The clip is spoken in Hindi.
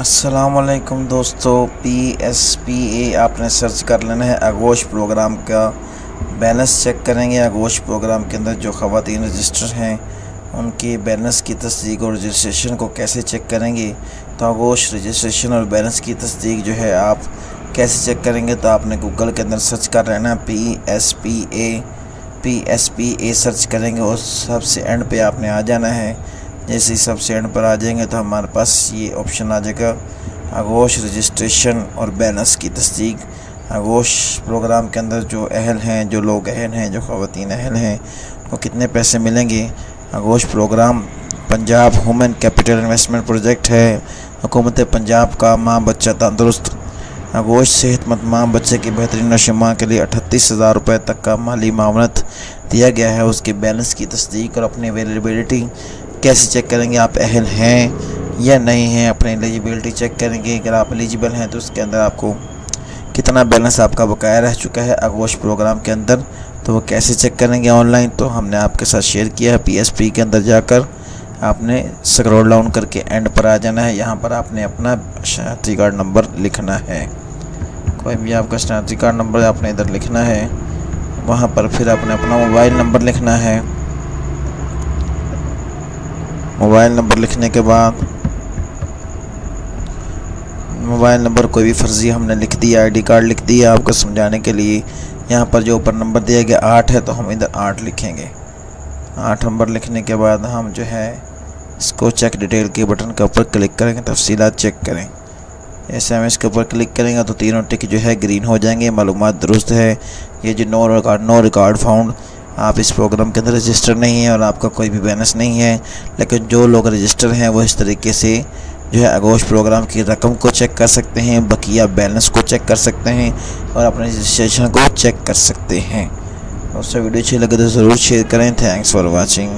अस्सलामुअलैकुम दोस्तों, PSPA आपने सर्च कर लेना है। आगोश प्रोग्राम का बैलेंस चेक करेंगे। आगोश प्रोग्राम के अंदर जो ख़वातीन रजिस्टर हैं उनके बैलेंस की तस्दीक और रजिस्ट्रेशन को कैसे चेक करेंगे। तो आगोश रजिस्ट्रेशन और बैलेंस की तस्दीक जो है आप कैसे चेक करेंगे, तो आपने गूगल के अंदर सर्च कर लेना है PSPA सर्च करेंगे और सबसे एंड पे आपने आ जाना है। जैसे ही सबसे एंड पर आ जाएंगे तो हमारे पास ये ऑप्शन आ जाएगा आगोश रजिस्ट्रेशन और बैलेंस की तस्दीक। आगोश प्रोग्राम के अंदर जो अहल हैं, जो लोग अहल हैं, जो ख़वातीन अहल हैं, वो कितने पैसे मिलेंगे। Aagosh program Punjab human capital investment project है। हुकूमत पंजाब का माँ बच्चा तंदुरुस्त आगोश सेहतमंद माँ बच्चे की बेहतरीन नशोमा के लिए 38,000 रुपये तक का माली मामलत दिया गया है। उसके बैलेंस की तस्दीक और अपनी अवेलेबिलिटी कैसे चेक करेंगे, आप अहल हैं या नहीं हैं। अपनी एलिजिबिलिटी चेक करेंगे। अगर आप एलिजिबल हैं तो उसके अंदर आपको कितना बैलेंस आपका बकाया रह चुका है आगोश प्रोग्राम के अंदर, तो वो कैसे चेक करेंगे ऑनलाइन, तो हमने आपके साथ शेयर किया है। PSP के अंदर जाकर आपने स्क्रॉल डाउन करके एंड पर आ जाना है। यहाँ पर आपने अपना शनाख्ती कार्ड नंबर लिखना है। कोई भी आपका शनाख्ती कार्ड नंबर आपने इधर लिखना है। वहाँ पर फिर आपने अपना मोबाइल नंबर लिखना है। मोबाइल नंबर लिखने के बाद मोबाइल नंबर कोई भी फर्जी हमने लिख दिया, ID कार्ड लिख दिया आपको समझाने के लिए। यहाँ पर जो ऊपर नंबर दिया गया 8 है, तो हम इधर 8 लिखेंगे। 8 नंबर लिखने के बाद हम जो है इसको चेक डिटेल के बटन के ऊपर क्लिक करेंगे, तफसीलात चेक करें। ऐसे हम इसके ऊपर क्लिक करेंगे तो तीनों टिक जो है ग्रीन हो जाएंगे। मालूमात दुरुस्त है। ये जो नो रिकॉर्ड फाउंड, आप इस प्रोग्राम के अंदर रजिस्टर नहीं है और आपका कोई भी बैलेंस नहीं है। लेकिन जो लोग रजिस्टर हैं वो इस तरीके से जो है आगोश प्रोग्राम की रकम को चेक कर सकते हैं, बकिया बैलेंस को चेक कर सकते हैं और अपने रजिस्ट्रेशन को चेक कर सकते हैं। और वीडियो अच्छी लगे तो ज़रूर शेयर करें। Thanks for watching.